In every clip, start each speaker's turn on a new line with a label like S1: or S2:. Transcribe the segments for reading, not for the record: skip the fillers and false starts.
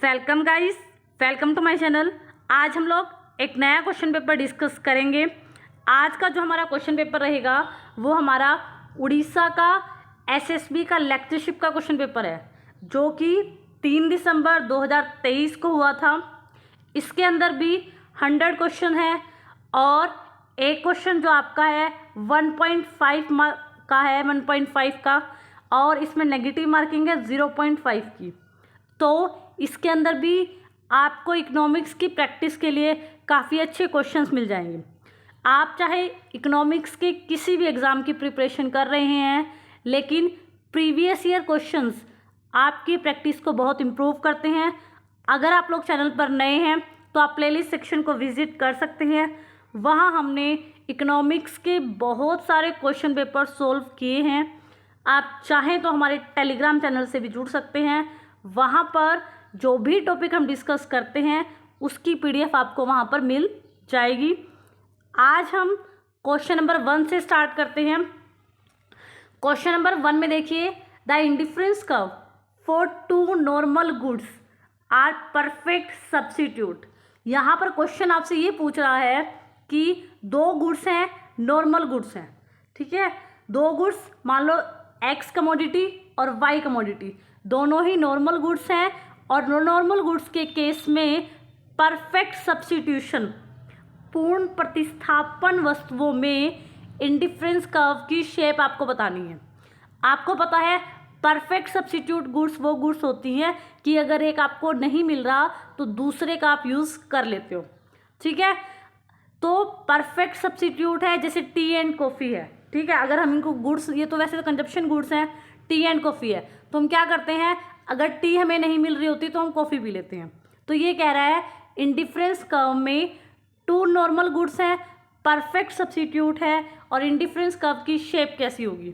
S1: Welcome guys, welcome to my channel. आज हम लोग एक नया क्वेश्चन पेपर डिस्कस करेंगे। आज का जो हमारा क्वेश्चन पेपर रहेगा वो हमारा उड़ीसा का एसएसबी का लेक्चरशिप का क्वेश्चन पेपर है, जो कि 3 दिसंबर 2023 को हुआ था। इसके अंदर भी 100 क्वेश्चन है और एक क्वेश्चन जो आपका है 1.5 का है, 1.5 का, और इसमें नेगेटिव मार्किंग है 0.5 की। तो इसके अंदर भी आपको इकोनॉमिक्स की प्रैक्टिस के लिए काफ़ी अच्छे क्वेश्चंस मिल जाएंगे। आप चाहे इकोनॉमिक्स के किसी भी एग्ज़ाम की प्रिपरेशन कर रहे हैं, लेकिन प्रीवियस ईयर क्वेश्चंस आपकी प्रैक्टिस को बहुत इम्प्रूव करते हैं। अगर आप लोग चैनल पर नए हैं तो आप प्लेलिस्ट सेक्शन को विज़िट कर सकते हैं। वहाँ हमने इकोनॉमिक्स के बहुत सारे क्वेश्चन पेपर सोल्व किए हैं। आप चाहें तो हमारे टेलीग्राम चैनल से भी जुड़ सकते हैं। वहाँ पर जो भी टॉपिक हम डिस्कस करते हैं उसकी पीडीएफ आपको वहाँ पर मिल जाएगी। आज हम क्वेश्चन नंबर 1 से स्टार्ट करते हैं। क्वेश्चन नंबर 1 में देखिए, the indifference curve for two normal goods are perfect substitute. यहाँ पर क्वेश्चन आपसे ये पूछ रहा है कि दो गुड्स हैं, नॉर्मल गुड्स हैं, ठीक है। दो गुड्स, मान लो एक्स कमोडिटी और वाई कमोडिटी, दोनों ही नॉर्मल गुड्स हैं और नॉर्मल गुड्स के केस में परफेक्ट सब्स्टिट्यूशन, पूर्ण प्रतिस्थापन वस्तुओं में इंडिफरेंस कर्व की शेप आपको बतानी है। आपको पता है परफेक्ट सब्स्टिट्यूट गुड्स वो गुड्स होती हैं कि अगर एक आपको नहीं मिल रहा तो दूसरे का आप यूज़ कर लेते हो, ठीक है। तो परफेक्ट सब्स्टिट्यूट है जैसे टी एंड कॉफ़ी है, ठीक है। अगर हम इनको गुड्स, ये तो वैसे तो कंजप्शन गुड्स हैं, टी एंड कॉफ़ी है, तो हम क्या करते हैं, अगर टी हमें नहीं मिल रही होती तो हम कॉफ़ी पी लेते हैं। तो ये कह रहा है इंडिफरेंस कर्व में टू नॉर्मल गुड्स हैं, परफेक्ट सब्स्टिट्यूट है और इंडिफरेंस कर्व की शेप कैसी होगी।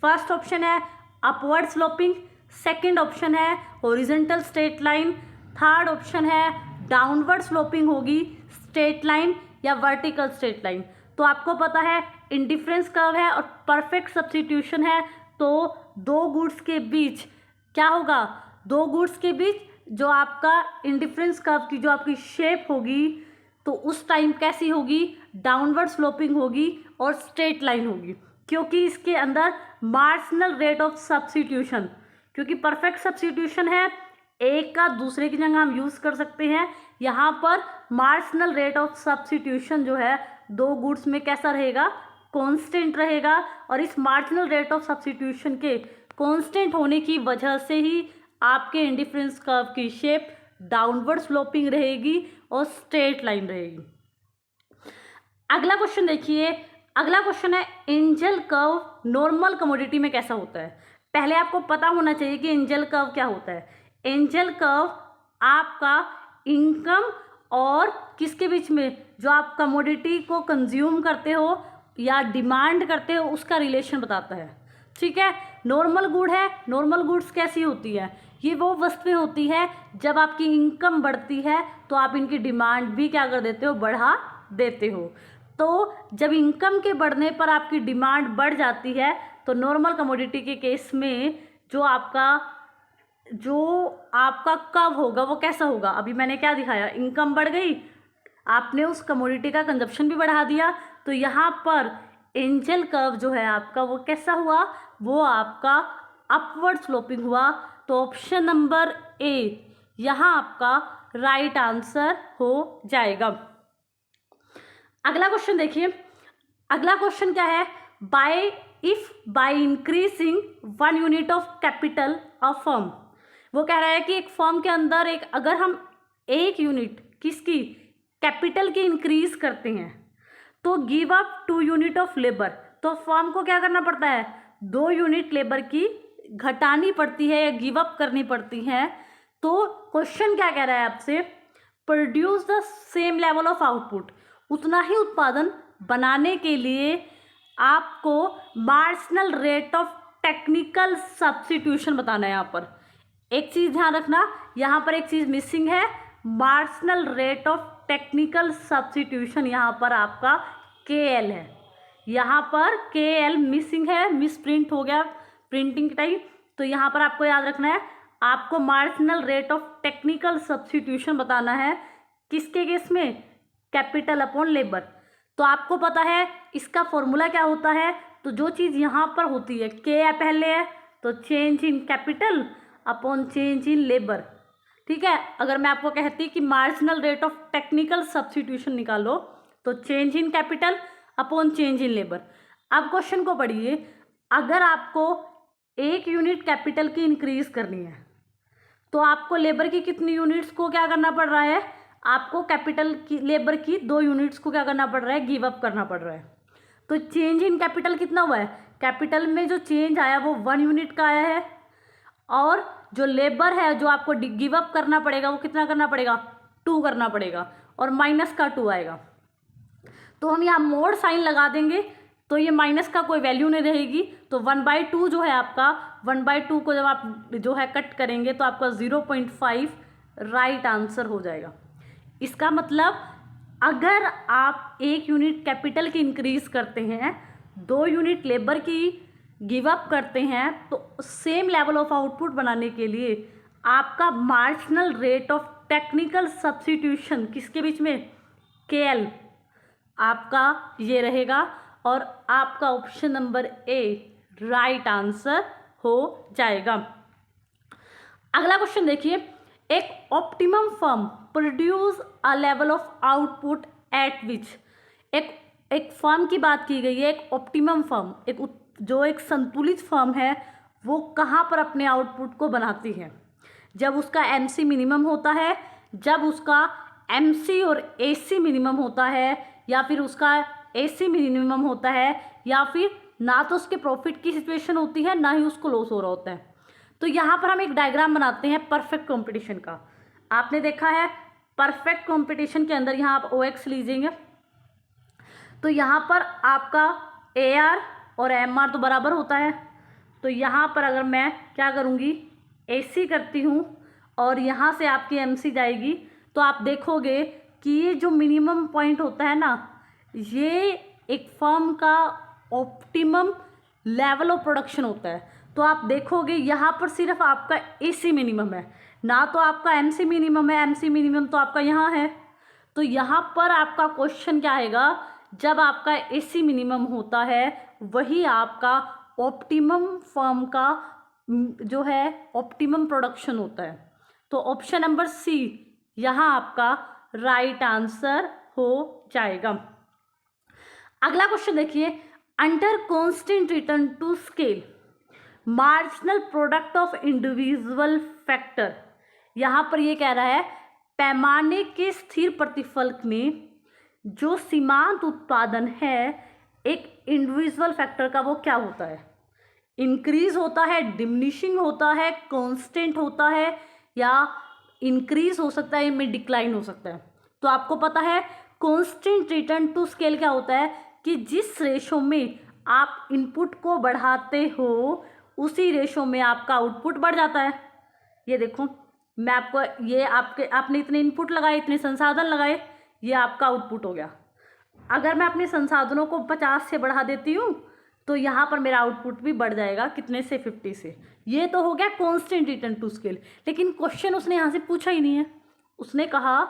S1: फर्स्ट ऑप्शन है अपवर्ड स्लोपिंग, सेकंड ऑप्शन है horizontal straight line, third option है डाउनवर्ड स्लोपिंग होगी, स्ट्रेट लाइन या वर्टिकल स्ट्रेट लाइन। तो आपको पता है इंडिफरेंस कर्व है और परफेक्ट सब्स्टिट्यूशन है, तो दो गुड्स के बीच क्या होगा, दो गुड्स के बीच जो आपका इंडिफरेंस कर्व की जो आपकी शेप होगी तो उस टाइम कैसी होगी, डाउनवर्ड स्लोपिंग होगी और स्ट्रेट लाइन होगी, क्योंकि इसके अंदर मार्जिनल रेट ऑफ सब्स्टिट्यूशन, क्योंकि परफेक्ट सब्स्टिट्यूशन है, एक का दूसरे की जगह हम यूज़ कर सकते हैं। यहाँ पर मार्जिनल रेट ऑफ सब्स्टिट्यूशन जो है दो गुड्स में कैसा रहेगा, कांस्टेंट रहेगा। और इस मार्जिनल रेट ऑफ सब्स्टिट्यूशन के कांस्टेंट होने की वजह से ही आपके इंडिफरेंस कर्व की शेप डाउनवर्ड स्लोपिंग रहेगी और स्ट्रेट लाइन रहेगी। अगला क्वेश्चन देखिए, अगला क्वेश्चन है एंजल कर्व नॉर्मल कमोडिटी में कैसा होता है। पहले आपको पता होना चाहिए कि एंजल कर्व क्या होता है। एंजल कर्व आपका इनकम और किसके बीच में, जो आप कमोडिटी को कंज्यूम करते हो या डिमांड करते हो उसका रिलेशन बताता है, ठीक है। नॉर्मल गुड है, नॉर्मल गुड्स कैसी होती है, ये वो वस्तुएं होती है जब आपकी इनकम बढ़ती है तो आप इनकी डिमांड भी क्या कर देते हो, बढ़ा देते हो। तो जब इनकम के बढ़ने पर आपकी डिमांड बढ़ जाती है तो नॉर्मल कमोडिटी के केस में जो आपका कर्व होगा वो कैसा होगा। अभी मैंने क्या दिखाया, इनकम बढ़ गई, आपने उस कमोडिटी का कंजप्शन भी बढ़ा दिया, तो यहाँ पर एंजल कर्व जो है आपका वो कैसा हुआ, वो आपका अपवर्ड स्लोपिंग हुआ। तो ऑप्शन नंबर ए यहाँ आपका राइट आंसर हो जाएगा। अगला क्वेश्चन देखिए, अगला क्वेश्चन क्या है, by increasing 1 unit of capital of firm. वो कह रहा है कि एक फर्म के अंदर अगर हम 1 यूनिट किसकी, कैपिटल की इंक्रीज करते हैं तो give up 2 unit of labour. तो फर्म को क्या करना पड़ता है, 2 यूनिट लेबर की घटानी पड़ती है या गिव अप करनी पड़ती है। तो क्वेश्चन क्या कह रहा है आपसे, produce the same level of output, उतना ही उत्पादन बनाने के लिए आपको marginal rate of technical substitution बताना है। यहाँ पर एक चीज़ ध्यान रखना, यहाँ पर एक चीज़ मिसिंग है, marginal rate of technical substitution यहाँ पर आपका KL है, यहाँ पर KL मिसिंग है, मिस प्रिंट हो गया प्रिंटिंग टाइम। तो यहाँ पर आपको याद रखना है आपको marginal rate of technical substitution बताना है, किसके केस में, कैपिटल अपॉन लेबर। तो आपको पता है इसका फॉर्मूला क्या होता है, तो जो चीज़ यहाँ पर होती है के पहले है तो change in capital upon change in labour. ठीक है, अगर मैं आपको कहती कि marginal rate of technical substitution निकालो तो change in capital upon change in labour. अब क्वेश्चन को पढ़िए, अगर आपको 1 यूनिट कैपिटल की इंक्रीज करनी है तो आपको लेबर की कितनी यूनिट्स को क्या करना पड़ रहा है, आपको कैपिटल की लेबर की 2 यूनिट्स को क्या करना पड़ रहा है, गिव अप करना पड़ रहा है। तो चेंज इन कैपिटल कितना हुआ है, कैपिटल में जो चेंज आया वो 1 यूनिट का आया है, और जो लेबर है जो आपको गिव अप करना पड़ेगा वो कितना करना पड़ेगा, 2 करना पड़ेगा, और माइनस का 2 आएगा। तो हम यहाँ मोड साइन लगा देंगे तो ये माइनस का कोई वैल्यू नहीं रहेगी, तो 1/2 जो है आपका, 1/2 को जब आप जो है कट करेंगे तो आपका 0.5 राइट आंसर हो जाएगा। इसका मतलब अगर आप 1 यूनिट कैपिटल की इंक्रीज करते हैं, 2 यूनिट लेबर की गिव अप करते हैं, तो सेम लेवल ऑफ आउटपुट बनाने के लिए आपका marginal rate of technical substitution किसके बीच में, KL आपका ये रहेगा, और आपका option number A right answer हो जाएगा। अगला क्वेश्चन देखिए, एक optimum firm produce a level of output at विच, एक फर्म की बात की गई है, एक ऑप्टिमम फर्म, एक संतुलित फर्म है वो कहाँ पर अपने आउटपुट को बनाती है, जब उसका MC मिनिमम होता है, जब उसका MC और AC मिनिमम होता है, या फिर उसका AC मिनिमम होता है, या फिर ना तो उसके प्रॉफिट की सिचुएशन होती है ना ही उसको लॉस हो रहा होता है। तो यहाँ पर हम एक डायग्राम बनाते हैं परफेक्ट कंपटीशन का। आपने देखा है परफेक्ट कंपटीशन के अंदर यहाँ आप OX लीजिएंगे, तो यहाँ पर आपका AR और MR तो बराबर होता है, तो यहाँ पर अगर मैं क्या करूँगी, AC करती हूँ और यहाँ से आपकी MC जाएगी, तो आप देखोगे कि ये जो मिनिमम पॉइंट होता है ना, ये एक फर्म का ऑप्टिमम लेवल ऑफ प्रोडक्शन होता है। तो आप देखोगे यहाँ पर सिर्फ आपका AC मिनिमम है, ना तो आपका MC मिनिमम है, MC मिनिमम तो आपका यहाँ है। तो यहाँ पर आपका क्वेश्चन क्या आएगा, जब आपका AC मिनिमम होता है वही आपका ऑप्टिमम फर्म का जो है ऑप्टिमम प्रोडक्शन होता है। तो ऑप्शन नंबर C यहाँ आपका राइट आंसर हो जाएगा। अगला क्वेश्चन देखिए, under constant return to scale marginal product of individual factor, यहाँ पर ये कह रहा है पैमाने के स्थिर प्रतिफलक में जो सीमांत उत्पादन है एक इंडिविजुअल फैक्टर का, वो क्या होता है, इंक्रीज होता है, डिमिनिशिंग होता है, कांस्टेंट होता है, या इंक्रीज हो सकता है, इनमें डिक्लाइन हो सकता है। तो आपको पता है कांस्टेंट रिटर्न टू स्केल क्या होता है, कि जिस रेशो में आप इनपुट को बढ़ाते हो उसी रेशो में आपका आउटपुट बढ़ जाता है। ये देखो मैं आपको, ये आपने इतने इनपुट लगाए, इतने संसाधन लगाए, ये आपका आउटपुट हो गया। अगर मैं अपने संसाधनों को 50 से बढ़ा देती हूँ तो यहाँ पर मेरा आउटपुट भी बढ़ जाएगा, कितने से, 50 से। ये तो हो गया कांस्टेंट रिटर्न टू स्केल। लेकिन क्वेश्चन उसने यहाँ से पूछा ही नहीं है, उसने कहा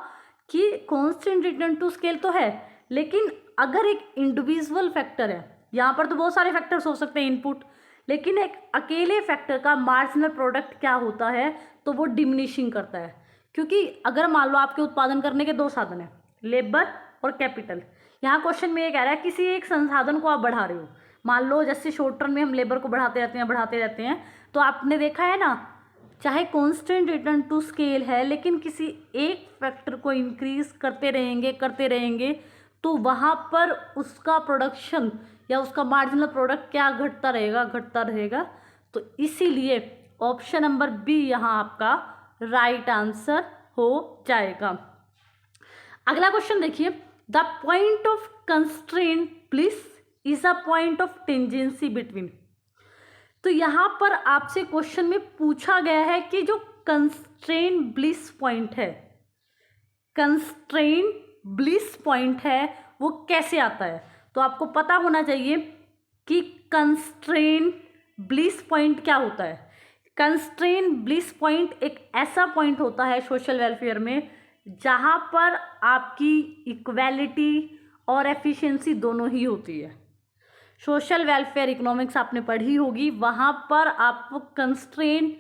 S1: कि कांस्टेंट रिटर्न टू स्केल तो है, लेकिन अगर एक इंडिविजुअल फैक्टर है, यहाँ पर तो बहुत सारे फैक्टर्स हो सकते हैं इनपुट, लेकिन एक अकेले फैक्टर का मार्जिनल प्रोडक्ट क्या होता है, तो वो डिमिनिशिंग करता है। क्योंकि अगर मान लो आपके उत्पादन करने के 2 साधन हैं, लेबर और कैपिटल। यहाँ क्वेश्चन में ये कह रहा है किसी एक संसाधन को आप बढ़ा रहे हो, मान लो जैसे शॉर्ट टर्म में हम लेबर को बढ़ाते रहते हैं, तो आपने देखा है ना, चाहे कांस्टेंट रिटर्न टू स्केल है, लेकिन किसी एक फैक्टर को इंक्रीज करते रहेंगे तो वहाँ पर उसका प्रोडक्शन या उसका मार्जिनल प्रोडक्ट क्या घटता रहेगा। तो इसीलिए ऑप्शन नंबर बी यहाँ आपका राइट आंसर हो जाएगा। अगला क्वेश्चन देखिए, the point of constraint bliss is a point of tangency between. तो यहाँ पर आपसे क्वेश्चन में पूछा गया है कि जो कंस्ट्रेंट ब्लिस पॉइंट है, कंस्ट्रेंट ब्लिस पॉइंट है, वो कैसे आता है। तो आपको पता होना चाहिए कि कंस्ट्रेंट ब्लिस पॉइंट क्या होता है। कंस्ट्रेन ब्लिस पॉइंट एक ऐसा पॉइंट होता है सोशल वेलफेयर में जहाँ पर आपकी इक्वालिटी और एफिशिएंसी दोनों ही होती है। सोशल वेलफेयर इकोनॉमिक्स आपने पढ़ी होगी, वहाँ पर आपको कंस्ट्रेन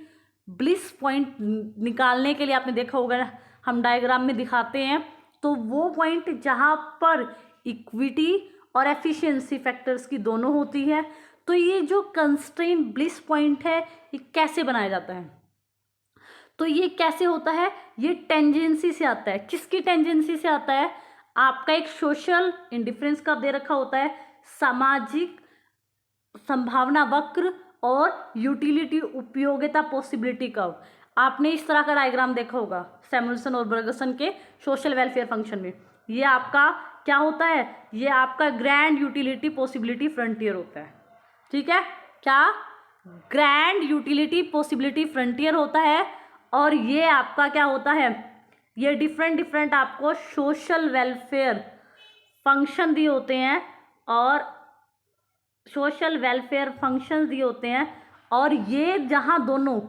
S1: ब्लिस पॉइंट निकालने के लिए आपने देखा होगा, हम डायग्राम में दिखाते हैं, तो वो पॉइंट जहाँ पर इक्विटी और एफिशिएंसी फैक्टर्स की दोनों होती है। तो ये जो कंस्ट्रेन ब्लिस पॉइंट है ये कैसे बनाया जाता है? तो ये कैसे होता है? ये टेंजेंसी से आता है। किसकी टेंजेंसी से आता है? आपका एक सोशल इंडिफरेंस कर्व दे रखा होता है, सामाजिक संभावना वक्र और यूटिलिटी उपयोगिता पॉसिबिलिटी कर्व। आपने इस तरह का डायग्राम देखा होगा सैमुअल्सन और बर्गसन के सोशल वेलफेयर फंक्शन में। ये आपका क्या होता है? ये आपका ग्रैंड यूटिलिटी पॉसिबिलिटी फ्रंटियर होता है। ठीक है, क्या? ग्रैंड यूटिलिटी पॉसिबिलिटी फ्रंटियर होता है। और ये आपका क्या होता है? ये डिफरेंट आपको सोशल वेलफेयर फंक्शन दिए होते हैं और सोशल वेलफेयर फंक्शंस दिए होते हैं, और ये जहाँ दोनों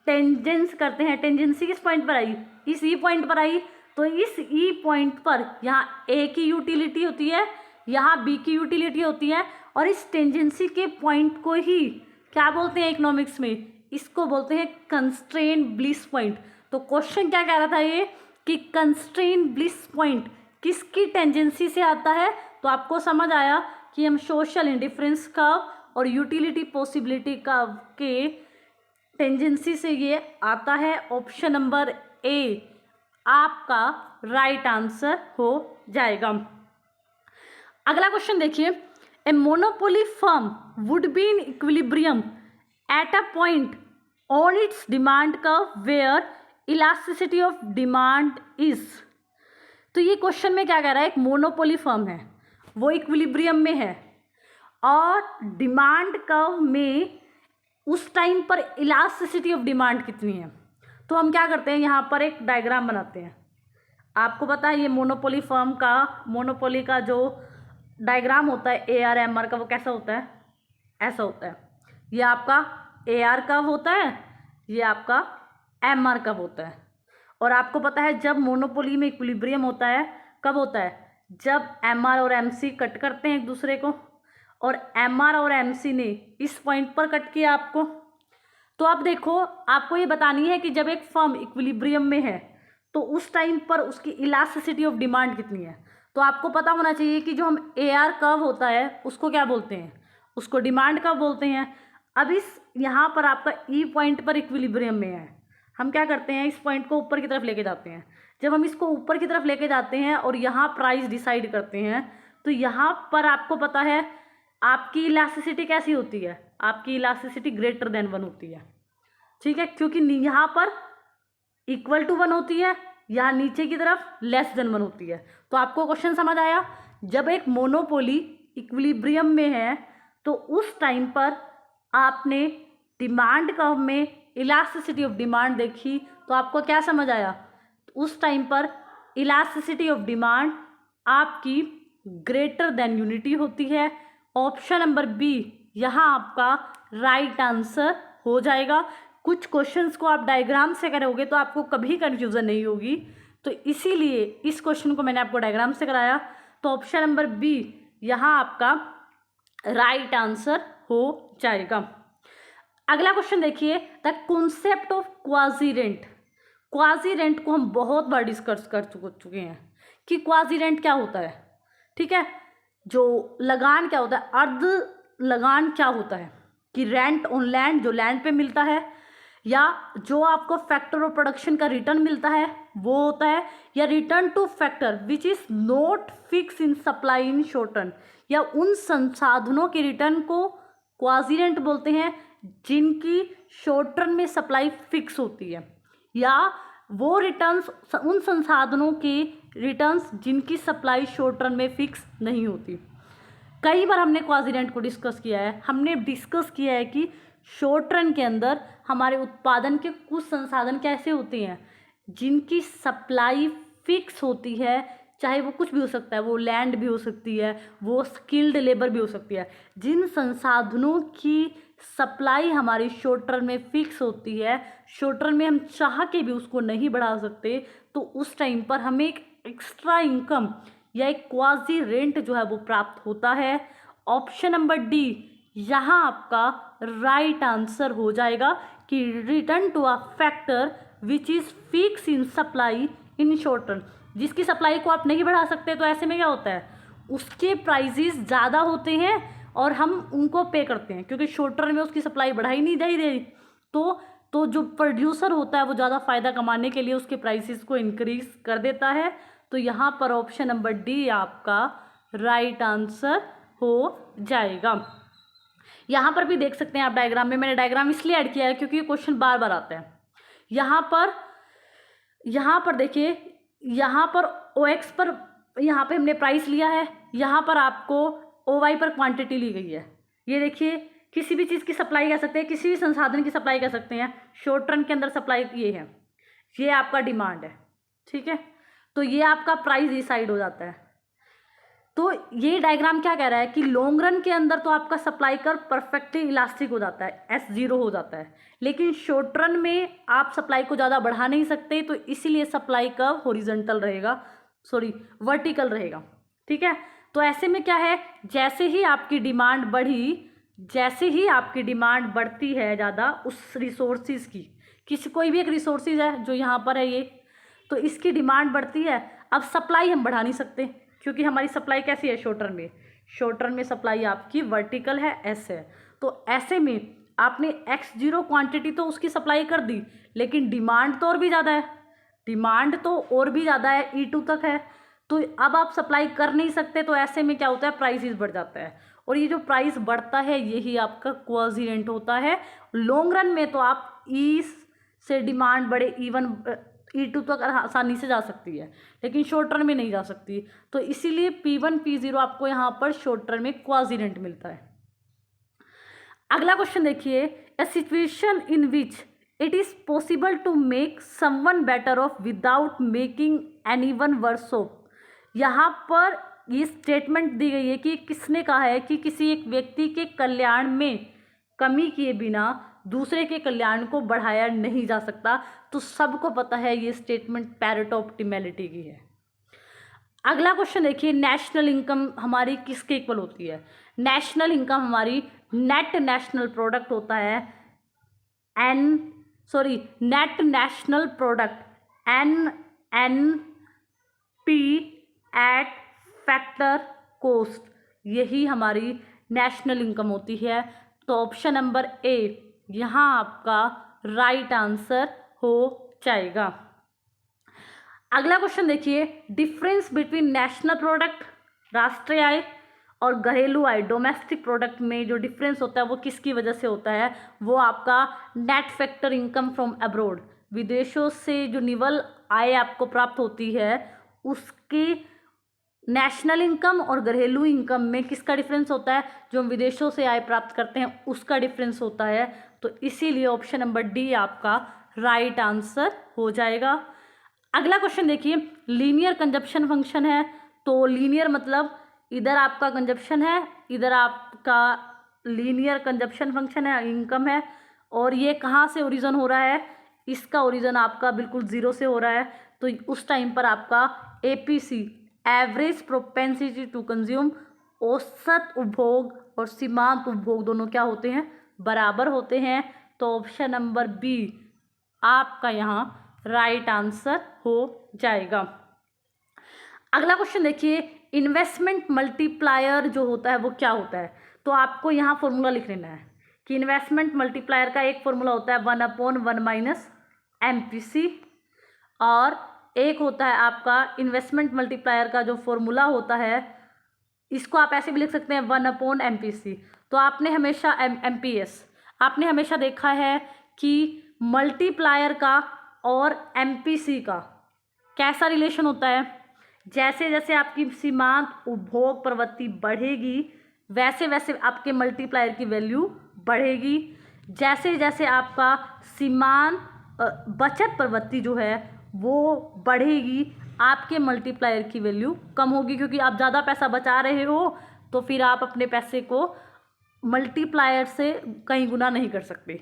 S1: टेंजेंस करते हैं, टेंजेंसी किस पॉइंट पर आई? इस ई पॉइंट पर आई। तो इस ई पॉइंट पर यहाँ ए की यूटिलिटी होती है, यहाँ बी की यूटिलिटी होती है, और इस टेंजेंसी के पॉइंट को ही क्या बोलते हैं इकोनॉमिक्स में? इसको बोलते हैं कंस्ट्रेन ब्लिस पॉइंट। तो क्वेश्चन क्या कह रहा था ये कि कंस्ट्रेन ब्लिस पॉइंट किसकी टेंजेंसी से आता है? तो आपको समझ आया कि हम सोशल इंडिफरेंस कर्व और यूटिलिटी पॉसिबिलिटी कर्व के टेंजेंसी से ये आता है। ऑप्शन नंबर ए आपका राइट आंसर हो जाएगा। अगला क्वेश्चन देखिए, a monopoly firm would be in equilibrium at a point on its demand curve where elasticity of demand is. तो ये क्वेश्चन में क्या कह रहा है? एक मोनोपोली फर्म है, वो इक्विलिब्रियम में है, और डिमांड कर्व में उस टाइम पर इलास्टिसिटी ऑफ डिमांड कितनी है। तो हम क्या करते हैं, यहाँ पर एक डायग्राम बनाते हैं। आपको पता है ये मोनोपोली फर्म का, मोनोपोली का जो डायग्राम होता है AR/MR का, वो कैसा होता है? ऐसा होता है। ये आपका AR कर्व होता है, ये आपका MR कर्व होता है। और आपको पता है जब मोनोपोली में इक्विलिब्रियम होता है, कब होता है? जब MR और MC कट करते हैं एक दूसरे को, और MR और MC ने इस पॉइंट पर कट किया आपको। तो अब देखो, आपको ये बतानी है कि जब एक फर्म इक्विलिब्रियम में है तो उस टाइम पर उसकी इलास्टिसिटी ऑफ डिमांड कितनी है। तो आपको पता होना चाहिए कि जो हम AR कर्व होता है उसको क्या बोलते हैं? उसको डिमांड कर्व बोलते हैं। अब इस यहाँ पर आपका ई पॉइंट पर इक्विलिब्रियम में है, हम क्या करते हैं, इस पॉइंट को ऊपर की तरफ लेके जाते हैं। जब हम इसको ऊपर की तरफ लेके जाते हैं और यहाँ प्राइस डिसाइड करते हैं, तो यहाँ पर आपको पता है आपकी इलास्टिसिटी कैसी होती है? आपकी इलास्टिसिटी ग्रेटर देन 1 होती है। ठीक है, क्योंकि यहाँ पर इक्वल टू 1 होती है, यहाँ नीचे की तरफ लेस देन 1 होती है। तो आपको क्वेश्चन समझ आया? जब एक मोनोपोली इक्विलिब्रियम में है तो उस टाइम पर आपने डिमांड कर्व में इलास्टिसिटी ऑफ डिमांड देखी, तो आपको क्या समझ आया? उस टाइम पर इलास्टिसिटी ऑफ डिमांड आपकी ग्रेटर देन यूनिटी होती है। ऑप्शन नंबर बी यहाँ आपका राइट आंसर हो जाएगा। कुछ क्वेश्चंस को आप डायग्राम से करोगे तो आपको कभी कंफ्यूजन नहीं होगी, तो इसीलिए इस क्वेश्चन को मैंने आपको डायग्राम से कराया। तो ऑप्शन नंबर बी यहाँ आपका राइट आंसर हो जाएगा। अगला क्वेश्चन देखिए, the concept of quasi rent. Quasi rent को हम बहुत बार डिस्कस कर चुके हैं कि क्वाजी रेंट क्या होता है। ठीक है, जो लगान क्या होता है, अर्ध लगान क्या होता है, कि रेंट ऑन लैंड जो लैंड पे मिलता है, या जो आपको फैक्टर ऑफ प्रोडक्शन का रिटर्न मिलता है वो होता है, या return two factor which is not fix in supply in short term, या उन संसाधनों के रिटर्न को क्वाजी रेंट बोलते हैं जिनकी शॉर्ट टर्म में सप्लाई फिक्स होती है, या वो रिटर्न्स उन संसाधनों के रिटर्न्स जिनकी सप्लाई शॉर्ट टर्म में फिक्स नहीं होती। कई बार हमने क्वाजी रेंट को डिस्कस किया है। हमने डिस्कस किया है कि शॉर्ट टर्म के अंदर हमारे उत्पादन के कुछ संसाधन कैसे होते हैं जिनकी सप्लाई फिक्स होती है, चाहे वो कुछ भी हो सकता है, वो लैंड भी हो सकती है, वो स्किल्ड लेबर भी हो सकती है। जिन संसाधनों की सप्लाई हमारी शॉर्ट टर्म में फिक्स होती है, शॉर्ट टर्म में हम चाह के भी उसको नहीं बढ़ा सकते, तो उस टाइम पर हमें एक एक्स्ट्रा इनकम या एक क्वाजी रेंट जो है वो प्राप्त होता है। ऑप्शन नंबर डी यहाँ आपका राइट आंसर हो जाएगा कि return to a factor which is fix in supply in short term. जिसकी सप्लाई को आप नहीं बढ़ा सकते, तो ऐसे में क्या होता है, उसके प्राइजेस ज़्यादा होते हैं और हम उनको पे करते हैं, क्योंकि शॉर्ट टर्म में उसकी सप्लाई बढ़ाई नहीं जा रही। तो जो प्रोड्यूसर होता है वो ज़्यादा फ़ायदा कमाने के लिए उसके प्राइसेस को इंक्रीज कर देता है। तो यहाँ पर ऑप्शन नंबर डी आपका राइट आंसर हो जाएगा। यहाँ पर भी देख सकते हैं आप डायग्राम में, मैंने डायग्राम इसलिए ऐड किया है क्योंकि ये क्वेश्चन बार बार आता है। यहाँ पर देखिए, यहाँ पर OX पर यहाँ पे हमने प्राइस लिया है, यहाँ पर आपको OY पर क्वांटिटी ली गई है। ये देखिए, किसी भी चीज़ की सप्लाई कह सकते हैं, किसी भी संसाधन की सप्लाई कह सकते हैं। शॉर्ट टर्म के अंदर सप्लाई ये है, ये आपका डिमांड है, ठीक है। तो ये आपका प्राइस डिसाइड हो जाता है। तो ये डायग्राम क्या कह रहा है कि लॉन्ग रन के अंदर तो आपका सप्लाई कर्व परफेक्टली इलास्टिक हो जाता है, S0 हो जाता है, लेकिन शॉर्ट रन में आप सप्लाई को ज़्यादा बढ़ा नहीं सकते, तो इसीलिए सप्लाई कर्व हॉरिजॉन्टल रहेगा, वर्टिकल रहेगा, ठीक है। तो ऐसे में क्या है, जैसे ही आपकी डिमांड बढ़ती है ज़्यादा उस रिसोर्सिस की, कोई भी एक रिसोर्सिस है जो यहाँ पर है ये, तो इसकी डिमांड बढ़ती है। अब सप्लाई हम बढ़ा नहीं सकते, क्योंकि हमारी सप्लाई कैसी है, शॉर्ट टर्म में सप्लाई आपकी वर्टिकल है, S है। तो ऐसे में आपने X0 क्वांटिटी तो उसकी सप्लाई कर दी, लेकिन डिमांड तो और भी ज़्यादा है, E2 तक है, तो अब आप सप्लाई कर नहीं सकते। तो ऐसे में क्या होता है, प्राइसेस बढ़ जाता है, और ये जो प्राइस बढ़ता है यही आपका क्वाजी रेंट होता है। लॉन्ग रन में तो आप E से डिमांड बढ़े इवन E2 तक आसानी से जा सकती है, लेकिन शॉर्ट टर्म में नहीं जा सकती। तो इसीलिए P1 P0 आपको यहाँ पर शॉर्ट टर्म में क्वाजी रेंट मिलता है। अगला क्वेश्चन देखिए, a situation in which it is possible to make someone better off without making anyone worse off. यहाँ पर ये स्टेटमेंट दी गई है कि किसने कहा है कि किसी एक व्यक्ति के कल्याण में कमी किए बिना दूसरे के कल्याण को बढ़ाया नहीं जा सकता। तो सबको पता है ये स्टेटमेंट पैरेटो ऑप्टिमैलिटी की है। अगला क्वेश्चन देखिए, नेशनल इनकम हमारी किसके इक्वल होती है। नेशनल इनकम हमारी नेट नेशनल प्रोडक्ट होता है, net national product NNP eight factor cost, यही हमारी नेशनल इनकम होती है। तो ऑप्शन नंबर ए यहाँ आपका राइट आंसर हो जाएगा। अगला क्वेश्चन देखिए, डिफरेंस बिटवीन नेशनल प्रोडक्ट राष्ट्रीय आय और घरेलू आय डोमेस्टिक प्रोडक्ट में जो डिफरेंस होता है वो किसकी वजह से होता है, वो आपका net factor income from abroad, विदेशों से जो निवल आय आपको प्राप्त होती है उसकी नेशनल इनकम और घरेलू इनकम में किसका डिफरेंस होता है, जो हम विदेशों से आय प्राप्त करते हैं उसका डिफरेंस होता है। तो इसीलिए ऑप्शन नंबर डी आपका राइट आंसर हो जाएगा। अगला क्वेश्चन देखिए, लीनियर कंजप्शन फंक्शन है। तो लीनियर मतलब इधर आपका कंजप्शन है, इधर आपका लीनियर कंजप्शन फंक्शन है, इनकम है, और ये कहाँ से ओरिजिन हो रहा है, इसका ओरिजिन आपका बिल्कुल 0 से हो रहा है। तो उस टाइम पर आपका APC average propensity to consume, औसत उपभोग और सीमांत उपभोग दोनों क्या होते हैं, बराबर होते हैं। तो ऑप्शन नंबर बी आपका यहाँ राइट आंसर हो जाएगा। अगला क्वेश्चन देखिए, इन्वेस्टमेंट मल्टीप्लायर जो होता है वो क्या होता है। तो आपको यहाँ फॉर्मूला लिख लेना है कि इन्वेस्टमेंट मल्टीप्लायर का एक फॉर्मूला होता है 1/1 - MPC, और एक होता है आपका इन्वेस्टमेंट मल्टीप्लायर का जो फॉर्मूला होता है, इसको आप ऐसे भी लिख सकते हैं 1/MPC। तो आपने हमेशा MPS आपने हमेशा देखा है कि मल्टीप्लायर का और MPC का कैसा रिलेशन होता है, जैसे जैसे आपकी सीमांत उपभोग प्रवृत्ति बढ़ेगी वैसे वैसे आपके मल्टीप्लायर की वैल्यू बढ़ेगी। जैसे जैसे आपका सीमांत बचत प्रवृत्ति जो है वो बढ़ेगी, आपके मल्टीप्लायर की वैल्यू कम होगी, क्योंकि आप ज़्यादा पैसा बचा रहे हो तो फिर आप अपने पैसे को मल्टीप्लायर से कहीं गुना नहीं कर सकते।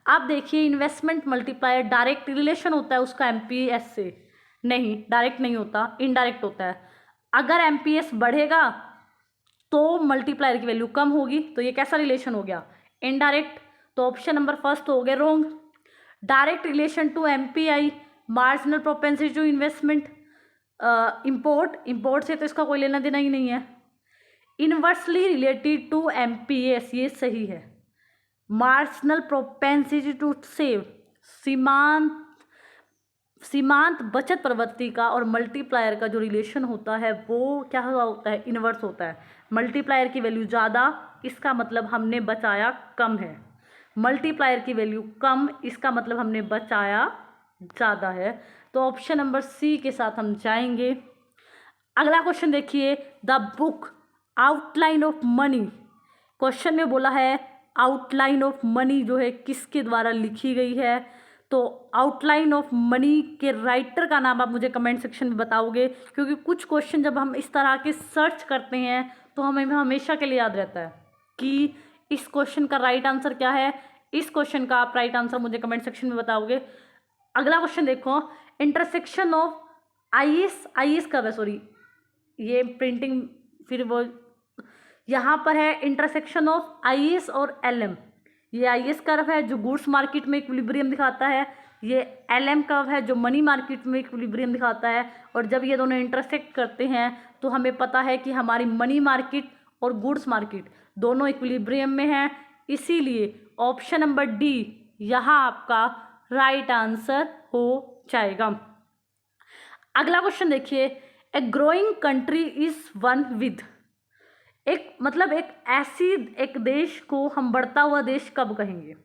S1: आप देखिए इन्वेस्टमेंट मल्टीप्लायर डायरेक्ट रिलेशन होता है उसका एमपीएस से, नहीं डायरेक्ट नहीं होता, इनडायरेक्ट होता है। अगर एमपीएस बढ़ेगा तो मल्टीप्लायर की वैल्यू कम होगी, तो ये कैसा रिलेशन हो गया, इनडायरेक्ट। तो ऑप्शन नंबर फर्स्ट हो गया wrong. Direct relation to MPI, marginal propensity to investment, import से तो इसका कोई लेना देना ही नहीं है। इनवर्सली रिलेटेड टू एमपीएस, ये सही है। मार्जिनल प्रोपेंसिटी टू सेव, सीमांत बचत प्रवृत्ति का और मल्टीप्लायर का जो रिलेशन होता है वो क्या होता है, इनवर्स होता है। मल्टीप्लायर की वैल्यू ज़्यादा, इसका मतलब हमने बचाया कम है। मल्टीप्लायर की वैल्यू कम, इसका मतलब हमने बचाया ज़्यादा है। तो ऑप्शन नंबर सी के साथ हम जाएंगे। अगला क्वेश्चन देखिए, the book outline of money. Question में बोला है आउटलाइन ऑफ मनी जो है किसके द्वारा लिखी गई है। तो आउटलाइन ऑफ मनी के राइटर का नाम आप मुझे कमेंट सेक्शन में बताओगे, क्योंकि कुछ क्वेश्चन जब हम इस तरह के सर्च करते हैं तो हमें हमेशा के लिए याद रहता है कि इस क्वेश्चन का राइट आंसर क्या है। इस क्वेश्चन का आप राइट आंसर मुझे कमेंट सेक्शन में बताओगे। अगला क्वेश्चन देखो, इंटरसेक्शन ऑफ आईएस कब है, सॉरी ये प्रिंटिंग फिर वो यहाँ पर है इंटरसेक्शन ऑफ आईएस और एलएम। ये आईएस कर्व है जो गुड्स मार्केट में इक्विलिब्रियम दिखाता है, ये एलएम कर्व है जो मनी मार्केट में इक्विलिब्रियम दिखाता है। और जब ये दोनों इंटरसेक्ट करते हैं तो हमें पता है कि हमारी मनी मार्केट और गुड्स मार्केट दोनों इक्विलिब्रियम में हैं, इसीलिए ऑप्शन नंबर डी यहाँ आपका राइट आंसर हो जाएगा। अगला क्वेश्चन देखिए, a growing country is one with, एक मतलब एक देश को हम बढ़ता हुआ देश कब कहेंगे,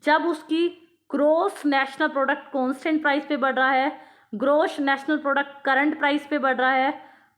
S1: जब उसकी gross national product constant price पे बढ़ रहा है, gross national product current price पे बढ़ रहा है,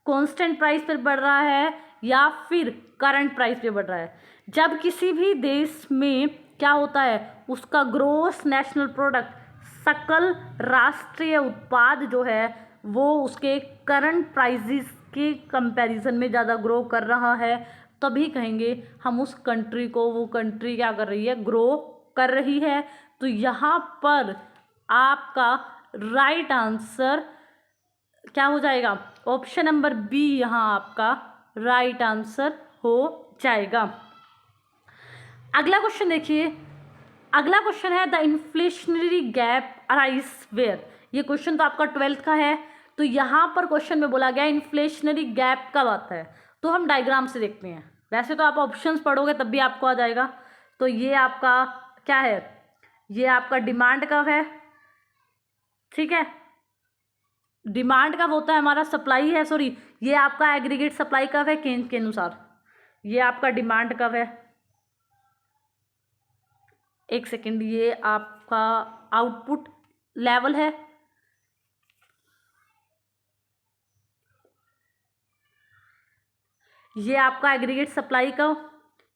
S1: कांस्टेंट प्राइस पे बढ़ रहा है, या फिर करंट प्राइस पे बढ़ रहा है। जब किसी भी देश में क्या होता है, उसका ग्रोस नेशनल प्रोडक्ट सकल राष्ट्रीय उत्पाद जो है वो उसके करंट प्राइसेस के कंपैरिजन में ज़्यादा ग्रो कर रहा है, तभी कहेंगे हम उस कंट्री को, वो कंट्री क्या कर रही है, ग्रो कर रही है। तो यहाँ पर आपका राइट आंसर क्या हो जाएगा, ऑप्शन नंबर बी यहाँ आपका राइट आंसर हो जाएगा। अगला क्वेश्चन देखिए, अगला क्वेश्चन है the inflationary gap arise where. ये क्वेश्चन तो आपका 12th का है। तो यहाँ पर क्वेश्चन में बोला गया इन्फ्लेशनरी गैप कब आता है, तो हम डायग्राम से देखते हैं। वैसे तो आप ऑप्शंस पढ़ोगे तब भी आपको आ जाएगा। तो ये आपका क्या है, ये आपका डिमांड कब है, ठीक है, डिमांड कब होता है हमारा, सप्लाई है, सॉरी ये आपका एग्रीगेट सप्लाई कब है, केन के अनुसार। ये आपका डिमांड कब है, एक सेकेंड, ये आपका आउटपुट लेवल है, ये आपका एग्रीगेट सप्लाई कब,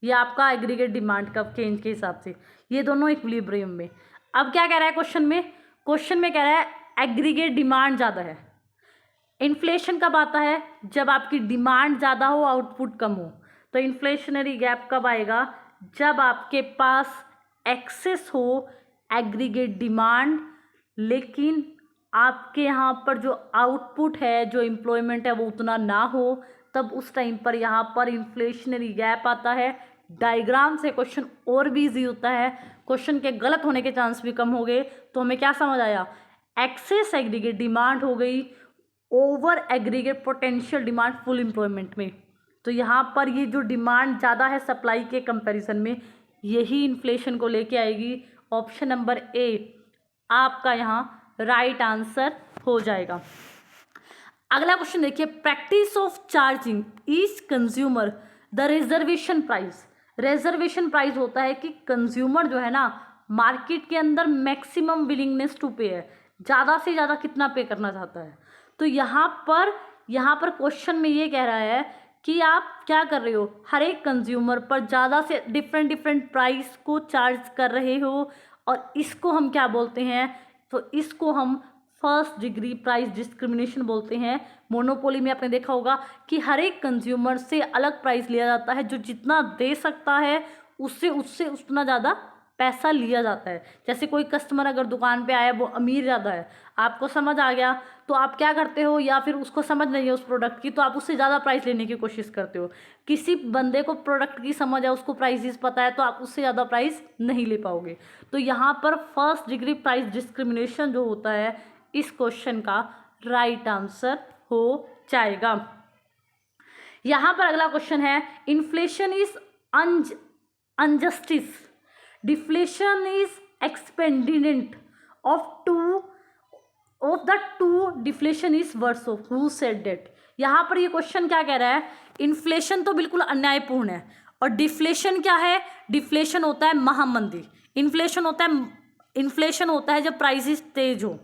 S1: ये आपका एग्रीगेट डिमांड कब, चेंज के हिसाब से, ये दोनों इक्विलिब्रियम में। अब क्या कह रहा है क्वेश्चन में, क्वेश्चन में कह रहा है एग्रीगेट डिमांड ज़्यादा है। इन्फ्लेशन कब आता है, जब आपकी डिमांड ज़्यादा हो आउटपुट कम हो। तो इन्फ्लेशनरी गैप कब आएगा, जब आपके पास एक्सेस हो एग्रीगेट डिमांड, लेकिन आपके यहाँ पर जो आउटपुट है, जो एम्प्लॉयमेंट है वो उतना ना हो, तब उस टाइम पर यहाँ पर इन्फ्लेशनरी गैप आता है। डायग्राम से क्वेश्चन और भी ईजी होता है, क्वेश्चन के गलत होने के चांस भी कम हो गए। तो हमें क्या समझ आया, एक्सेस एग्रीगेट डिमांड हो गई over aggregate potential demand full employment में। तो यहाँ पर ये जो डिमांड ज़्यादा है सप्लाई के कंपैरिजन में, यही इन्फ्लेशन को लेके आएगी। ऑप्शन नंबर ए आपका यहाँ राइट आंसर हो जाएगा। अगला क्वेश्चन देखिए, practice of charging each consumer the reservation price. Reservation price होता है कि कंज्यूमर जो है ना मार्केट के अंदर मैक्सिमम विलिंगनेस टू पे है, ज़्यादा से ज़्यादा कितना पे करना चाहता है। तो यहाँ पर क्वेश्चन में ये कह रहा है कि आप क्या कर रहे हो, हर एक कंज्यूमर पर ज़्यादा से डिफरेंट प्राइस को चार्ज कर रहे हो, और इसको हम क्या बोलते हैं, तो इसको हम फर्स्ट डिग्री प्राइस डिस्क्रिमिनेशन बोलते हैं। मोनोपोली में आपने देखा होगा कि हर एक कंज्यूमर से अलग प्राइस लिया जाता है, जो जितना दे सकता है उससे उससे उतना ज़्यादा पैसा लिया जाता है। जैसे कोई कस्टमर अगर दुकान पे आया, वो अमीर ज़्यादा है, आपको समझ आ गया तो आप क्या करते हो, या फिर उसको समझ नहीं है उस प्रोडक्ट की तो आप उससे ज़्यादा प्राइस लेने की कोशिश करते हो। किसी बंदे को प्रोडक्ट की समझ है, उसको प्राइसेस पता है, तो आप उससे ज़्यादा प्राइस नहीं ले पाओगे। तो यहाँ पर फर्स्ट डिग्री प्राइस डिस्क्रिमिनेशन जो होता है, इस क्वेश्चन का राइट आंसर हो जाएगा। यहाँ पर अगला क्वेश्चन है, inflation is injustice, deflation is expedient of the two, deflation is worse off, who said that. यहाँ पर ये क्वेश्चन क्या कह रहा है, इन्फ्लेशन तो बिल्कुल अन्यायपूर्ण है, और डिफ्लेशन क्या है, डिफ्लेशन होता है महामंदी, इन्फ्लेशन होता है जब प्राइसेस तेज हो।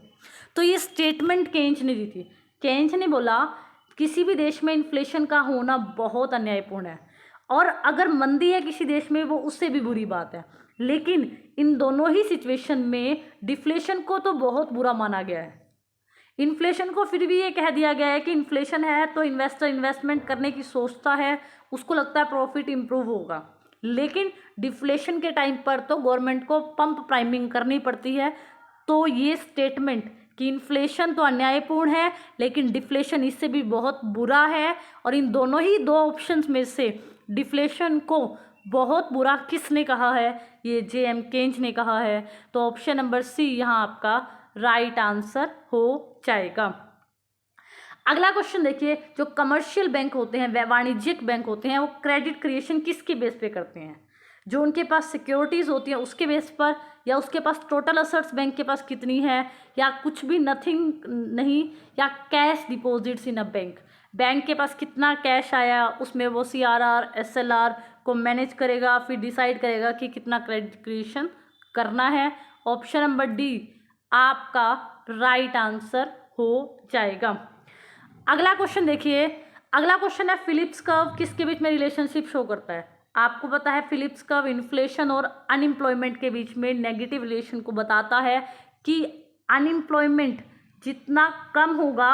S1: तो ये स्टेटमेंट केंज ने दी थी। केंज ने बोला किसी भी देश में इन्फ्लेशन का होना बहुत अन्यायपूर्ण है, और अगर मंदी है किसी देश में, वो उससे भी बुरी बात है। लेकिन इन दोनों ही सिचुएशन में डिफ्लेशन को तो बहुत बुरा माना गया है। इन्फ्लेशन को फिर भी ये कह दिया गया है कि इन्फ्लेशन है तो इन्वेस्टर इन्वेस्टमेंट करने की सोचता है, उसको लगता है प्रॉफिट इम्प्रूव होगा। लेकिन डिफ्लेशन के टाइम पर तो गवर्नमेंट को पंप प्राइमिंग करनी पड़ती है। तो ये स्टेटमेंट कि इन्फ्लेशन तो अन्यायपूर्ण है लेकिन डिफ्लेशन इससे भी बहुत बुरा है, और इन दोनों ही दो ऑप्शंस में से डिफ्लेशन को बहुत बुरा किसने कहा है, ये जे.एम. केन्ज ने कहा है। तो ऑप्शन नंबर सी यहाँ आपका राइट आंसर हो जाएगा। अगला क्वेश्चन देखिए, जो कमर्शियल बैंक होते हैं, वाणिज्यिक बैंक होते हैं, वो क्रेडिट क्रिएशन किसके बेस पे करते हैं, जो उनके पास सिक्योरिटीज़ होती हैं उसके बेस पर, या उसके पास टोटल असेट्स बैंक के पास कितनी है, या कुछ भी नथिंग नहीं, या cash deposits in a bank, bank के पास कितना कैश आया उसमें वो CRR SLR को मैनेज करेगा, फिर डिसाइड करेगा कि कितना क्रेडिट क्रिएशन करना है। ऑप्शन नंबर डी आपका राइट आंसर हो जाएगा। अगला क्वेश्चन देखिए, अगला क्वेश्चन है फिलिप्स कर्व किसके बीच में रिलेशनशिप शो करता है। आपको पता है फिलिप्स कर्व इन्फ्लेशन और अनएम्प्लॉयमेंट के बीच में नेगेटिव रिलेशन को बताता है कि अनएम्प्लॉयमेंट जितना कम होगा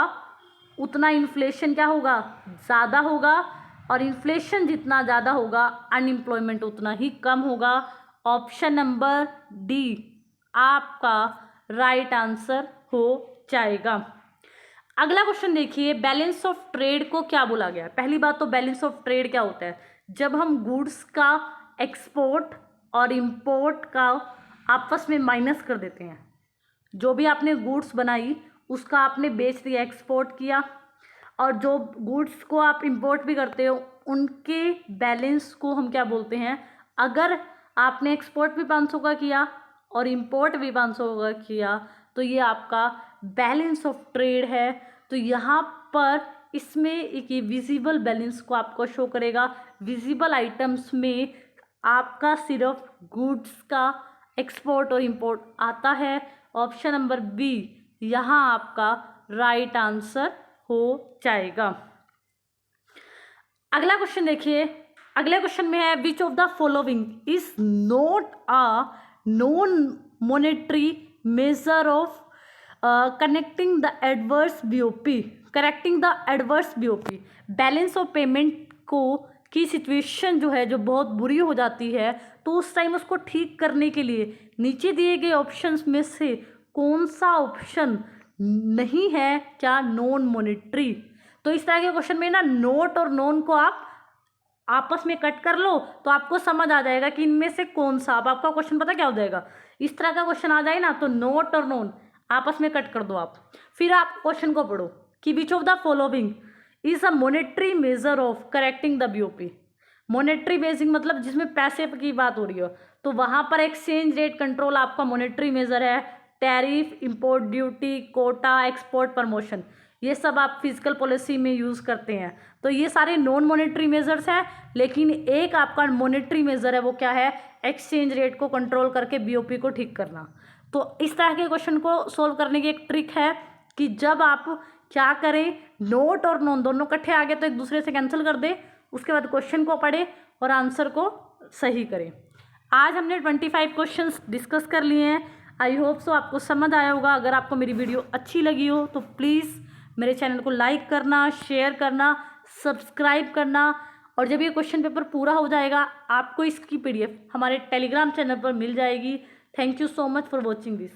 S1: उतना इन्फ्लेशन क्या होगा, ज़्यादा होगा, और इन्फ्लेशन जितना ज़्यादा होगा अनएम्प्लॉयमेंट उतना ही कम होगा। ऑप्शन नंबर डी आपका राइट आंसर हो जाएगा। अगला क्वेश्चन देखिए, बैलेंस ऑफ ट्रेड को क्या बोला गया। पहली बात तो बैलेंस ऑफ ट्रेड क्या होता है, जब हम गुड्स का एक्सपोर्ट और इंपोर्ट का आपस में माइनस कर देते हैं। जो भी आपने गुड्स बनाई उसका आपने बेच दिया, एक्सपोर्ट किया, और जो गुड्स को आप इंपोर्ट भी करते हो उनके बैलेंस को हम क्या बोलते हैं। अगर आपने एक्सपोर्ट भी 500 का किया और इंपोर्ट भी 500 का किया तो ये आपका बैलेंस ऑफ ट्रेड है। तो यहाँ पर इसमें एक विजिबल बैलेंस को आपको शो करेगा। विजिबल आइटम्स में आपका सिर्फ गुड्स का एक्सपोर्ट और इंपोर्ट आता है। ऑप्शन नंबर बी यहाँ आपका राइट आंसर हो जाएगा। अगला क्वेश्चन देखिए, अगले क्वेश्चन में है which of the following is not a non monetary measure of connecting the adverse BOP, correcting the adverse BOP. Balance of payment को की सिचुएशन जो है जो बहुत बुरी हो जाती है तो उस टाइम उसको ठीक करने के लिए नीचे दिए गए ऑप्शंस में से कौन सा ऑप्शन नहीं है क्या नॉन मॉनेटरी। तो इस तरह के क्वेश्चन में ना नोट और नॉन को आप आपस में कट कर लो तो आपको समझ आ जाएगा कि इनमें से कौन सा। अब आपका क्वेश्चन पता क्या हो जाएगा, इस तरह का क्वेश्चन आ जाए ना तो नोट और नॉन आपस में कट कर दो आप, फिर आप क्वेश्चन को पढ़ो कि which of the following is a monetary measure of correcting the BOP. Monetary basin मतलब जिसमें पैसे की बात हो रही हो, तो वहाँ पर एक्सचेंज रेट कंट्रोल आपका मॉनेटरी मेजर है। Tariff, import duty, quota, export promotion, ये सब आप फिजिकल पॉलिसी में यूज़ करते हैं। तो ये सारे नॉन मॉनेटरी मेजर्स हैं, लेकिन एक आपका मॉनेटरी मेजर है, वो क्या है, एक्सचेंज रेट को कंट्रोल करके बीओपी को ठीक करना। तो इस तरह के क्वेश्चन को सोल्व करने की एक ट्रिक है कि जब आप क्या करें, नोट और नॉन दोनों इकट्ठे आ गए तो एक दूसरे से कैंसिल कर दे, उसके बाद क्वेश्चन को पढ़े और आंसर को सही करें। आज हमने 25 क्वेश्चंस डिस्कस कर लिए हैं। आई होप सो आपको समझ आया होगा। अगर आपको मेरी वीडियो अच्छी लगी हो तो प्लीज़ मेरे चैनल को लाइक करना, शेयर करना, सब्सक्राइब करना और जब ये क्वेश्चन पेपर पूरा हो जाएगा आपको इसकी PDF हमारे टेलीग्राम चैनल पर मिल जाएगी। Thank you so much for watching this.